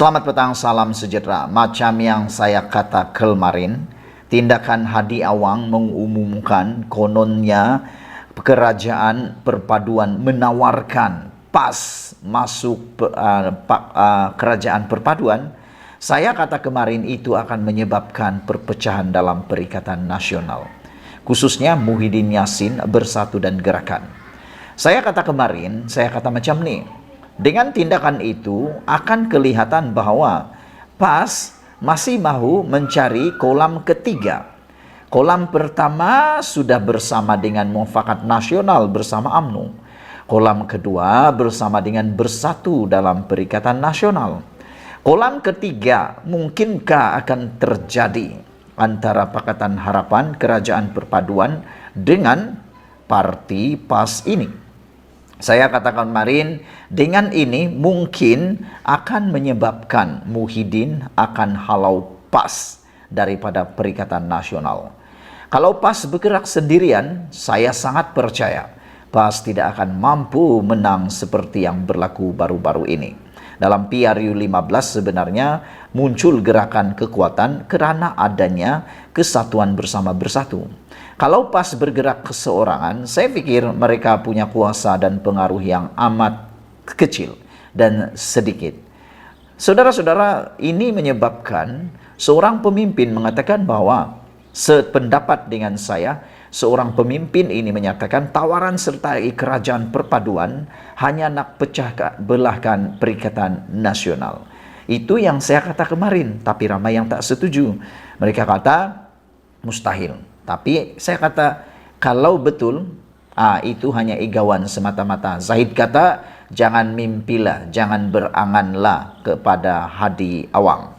Selamat petang, salam sejahtera. Macam yang saya kata kemarin, tindakan Hadi Awang mengumumkan kononnya kerajaan perpaduan menawarkan PAS masuk kerajaan perpaduan. Saya kata kemarin itu akan menyebabkan perpecahan dalam Perikatan Nasional, khususnya Muhyiddin Yassin, Bersatu dan Gerakan. Saya kata kemarin, saya kata macam nih, dengan tindakan itu akan kelihatan bahwa PAS masih mahu mencari kolam ketiga. Kolam pertama sudah bersama dengan Mufakat Nasional bersama UMNO. Kolam kedua bersama dengan Bersatu dalam Perikatan Nasional. Kolam ketiga mungkinkah akan terjadi antara Pakatan Harapan Kerajaan Perpaduan dengan parti PAS ini. Saya katakan kemarin, dengan ini mungkin akan menyebabkan Muhyiddin akan halau PAS daripada Perikatan Nasional. Kalau PAS bergerak sendirian, saya sangat percaya PAS tidak akan mampu menang seperti yang berlaku baru-baru ini. Dalam PRU15 sebenarnya muncul gerakan kekuatan karena adanya kesatuan bersama Bersatu. Kalau PAS bergerak keseorangan, saya pikir mereka punya kuasa dan pengaruh yang amat kecil dan sedikit. Saudara-saudara, ini menyebabkan seorang pemimpin mengatakan bahwa sependapat dengan saya, seorang pemimpin ini menyatakan tawaran sertai kerajaan perpaduan hanya nak pecah belahkan Perikatan Nasional. Itu yang saya kata kemarin, tapi ramai yang tak setuju. Mereka kata mustahil. Tapi saya kata kalau betul, itu hanya igawan semata-mata. Zahid kata jangan mimpilah, jangan beranganlah kepada Hadi Awang.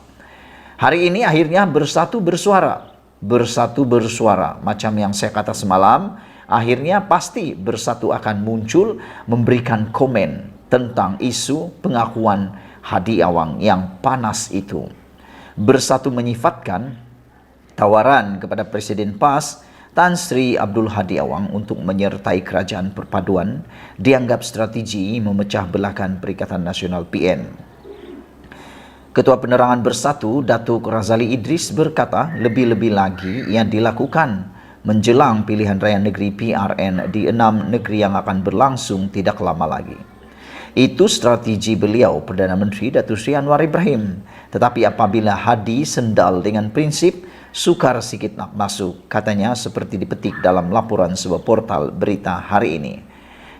Hari ini akhirnya Bersatu bersuara. Bersatu bersuara. Macam yang saya kata semalam, akhirnya pasti Bersatu akan muncul memberikan komen tentang isu pengakuan Hadi Awang yang panas itu. Bersatu menyifatkan tawaran kepada Presiden PAS Tan Sri Abdul Hadi Awang untuk menyertai kerajaan perpaduan dianggap strategi memecah belahkan Perikatan Nasional PN. Ketua Penerangan Bersatu Datuk Razali Idris berkata lebih-lebih lagi yang dilakukan menjelang pilihan raya negeri PRN di 6 negeri yang akan berlangsung tidak lama lagi. Itu strategi beliau Perdana Menteri Datuk Seri Anwar Ibrahim. Tetapi apabila Hadi sendal dengan prinsip sukar sikit nak masuk, katanya seperti dipetik dalam laporan sebuah portal berita hari ini.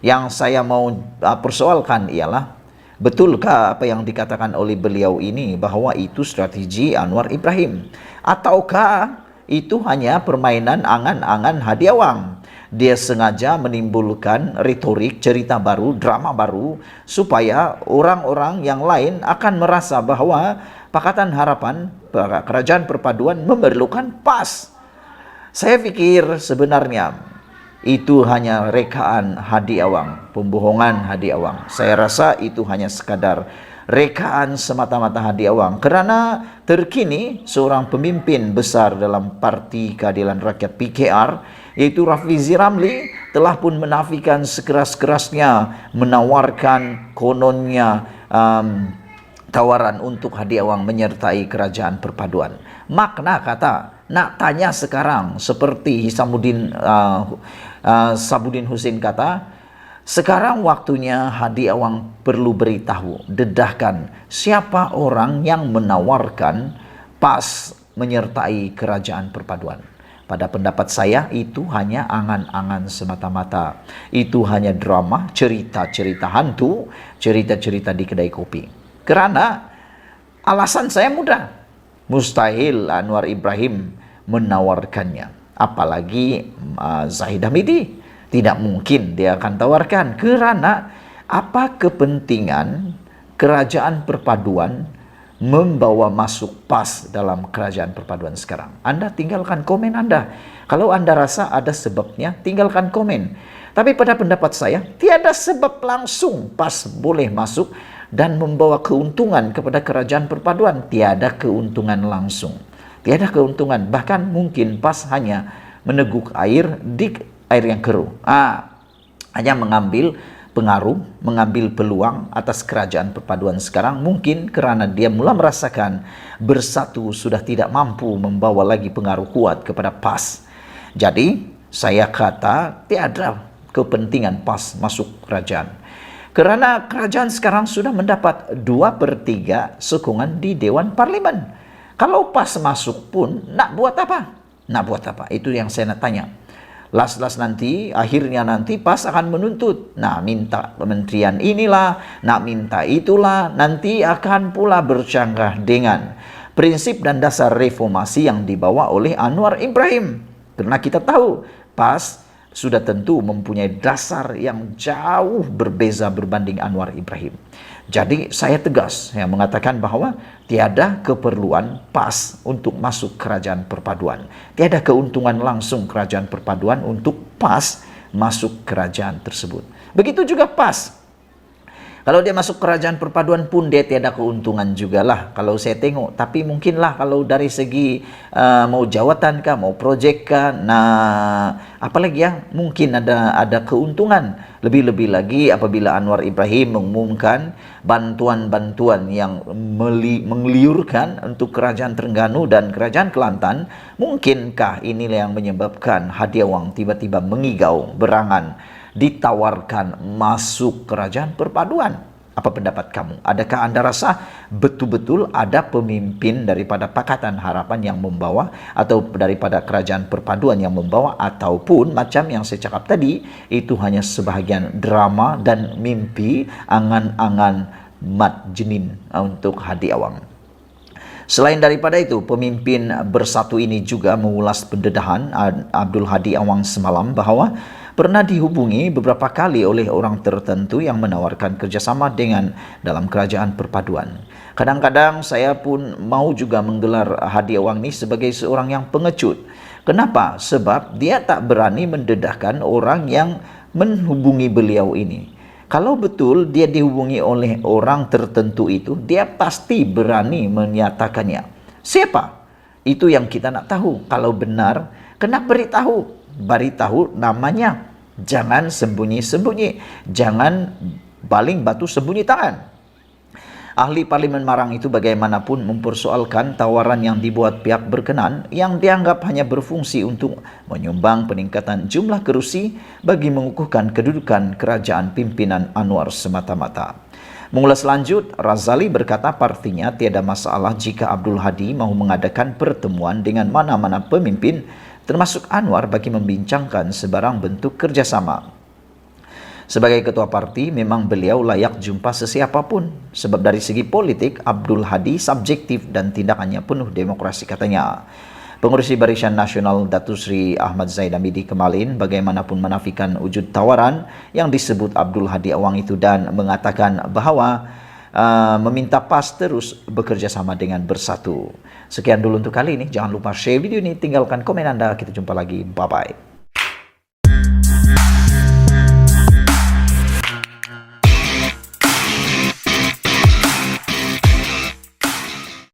Yang saya mau persoalkan ialah, betulkah apa yang dikatakan oleh beliau ini bahwa itu strategi Anwar Ibrahim? Ataukah itu hanya permainan angan-angan Hadi Awang? Dia sengaja menimbulkan retorik, cerita baru, drama baru, supaya orang-orang yang lain akan merasa bahwa Pakatan Harapan, Kerajaan Perpaduan memerlukan PAS. Saya pikir sebenarnya itu hanya rekaan Hadi Awang, pembohongan Hadi Awang. Saya rasa itu hanya sekadar rekaan semata-mata Hadi Awang, karena terkini seorang pemimpin besar dalam Parti Keadilan Rakyat PKR, yaitu Rafizi Ramli, telah pun menafikan sekeras-kerasnya menawarkan kononnya tawaran untuk Hadi Awang menyertai kerajaan perpaduan. Makna kata nak tanya sekarang seperti Sabudin Husin kata, sekarang waktunya Hadi Awang perlu beritahu, dedahkan siapa orang yang menawarkan PAS menyertai kerajaan perpaduan. Pada pendapat saya itu hanya angan-angan semata-mata. Itu hanya drama, cerita-cerita hantu, cerita-cerita di kedai kopi. Karena alasan saya mudah, mustahil Anwar Ibrahim menawarkannya. Apalagi Zahid Hamidi, tidak mungkin dia akan tawarkan. Karena apa kepentingan kerajaan perpaduan membawa masuk PAS dalam kerajaan perpaduan sekarang? Anda tinggalkan komen Anda. Kalau Anda rasa ada sebabnya, tinggalkan komen. Tapi pada pendapat saya, tiada sebab langsung PAS boleh masuk dan membawa keuntungan kepada kerajaan perpaduan. Tiada keuntungan langsung. Tiada keuntungan. Bahkan mungkin PAS hanya meneguk air di air yang keruh. Hanya mengambil pengaruh, mengambil peluang atas kerajaan perpaduan sekarang, mungkin karena dia mulai merasakan Bersatu sudah tidak mampu membawa lagi pengaruh kuat kepada PAS. Jadi saya kata tiada kepentingan PAS masuk kerajaan, karena kerajaan sekarang sudah mendapat 2/3 sokongan di Dewan Parlimen. Kalau PAS masuk pun nak buat apa? Nak buat apa? Itu yang saya nak tanya. Las-las nanti, akhirnya nanti PAS akan menuntut. Nah, minta kementerian inilah, nak minta itulah, nanti akan pula bercanggah dengan prinsip dan dasar reformasi yang dibawa oleh Anwar Ibrahim. Karena kita tahu, PAS sudah tentu mempunyai dasar yang jauh berbeza berbanding Anwar Ibrahim. Jadi saya tegas yang mengatakan bahwa tiada keperluan PAS untuk masuk kerajaan perpaduan. Tiada keuntungan langsung kerajaan perpaduan untuk PAS masuk kerajaan tersebut. Begitu juga PAS. Kalau dia masuk kerajaan perpaduan pun dia tiada keuntungan juga lah kalau saya tengok. Tapi mungkinlah kalau dari segi mau jawatan kah, mau projek kah, nah apalagi ya, mungkin ada keuntungan. Lebih-lebih lagi apabila Anwar Ibrahim mengumumkan bantuan-bantuan yang menggeliurkan untuk kerajaan Terengganu dan kerajaan Kelantan, mungkinkah inilah yang menyebabkan Hadi Awang tiba-tiba mengigau, berangan, ditawarkan masuk kerajaan perpaduan? Apa pendapat kamu? Adakah Anda rasa betul-betul ada pemimpin daripada Pakatan Harapan yang membawa, atau daripada kerajaan perpaduan yang membawa, ataupun macam yang saya cakap tadi, itu hanya sebahagian drama dan mimpi angan-angan mat jenin untuk Hadi Awang? Selain daripada itu, pemimpin Bersatu ini juga mengulas pendedahan Abdul Hadi Awang semalam bahawa pernah dihubungi beberapa kali oleh orang tertentu yang menawarkan kerjasama dengan dalam kerajaan perpaduan. Kadang-kadang saya pun mau juga menggelar Hadi Awang ini sebagai seorang yang pengecut. Kenapa? Sebab dia tak berani mendedahkan orang yang menghubungi beliau ini. Kalau betul dia dihubungi oleh orang tertentu itu, dia pasti berani menyatakannya. Siapa? Itu yang kita nak tahu. Kalau benar, kena beritahu namanya. Jangan sembunyi-sembunyi, jangan baling batu sembunyi tangan. Ahli Parlimen Marang itu bagaimanapun mempersoalkan tawaran yang dibuat pihak berkenan yang dianggap hanya berfungsi untuk menyumbang peningkatan jumlah kerusi bagi mengukuhkan kedudukan kerajaan pimpinan Anwar semata-mata. Mengulas lanjut, Razali berkata partinya tiada masalah jika Abdul Hadi mahu mengadakan pertemuan dengan mana-mana pemimpin termasuk Anwar bagi membincangkan sebarang bentuk kerjasama. Sebagai ketua parti, memang beliau layak jumpa sesiapapun. Sebab dari segi politik, Abdul Hadi subjektif dan tindakannya penuh demokrasi, katanya. Pengurusi Barisan Nasional Datuk Seri Ahmad Zaid Hamidi Kemalin bagaimanapun menafikan wujud tawaran yang disebut Abdul Hadi Awang itu dan mengatakan bahawa meminta PAS terus bekerja sama dengan Bersatu. Sekian dulu untuk kali ini. Jangan lupa share video ini, tinggalkan komen Anda. Kita jumpa lagi. Bye-bye.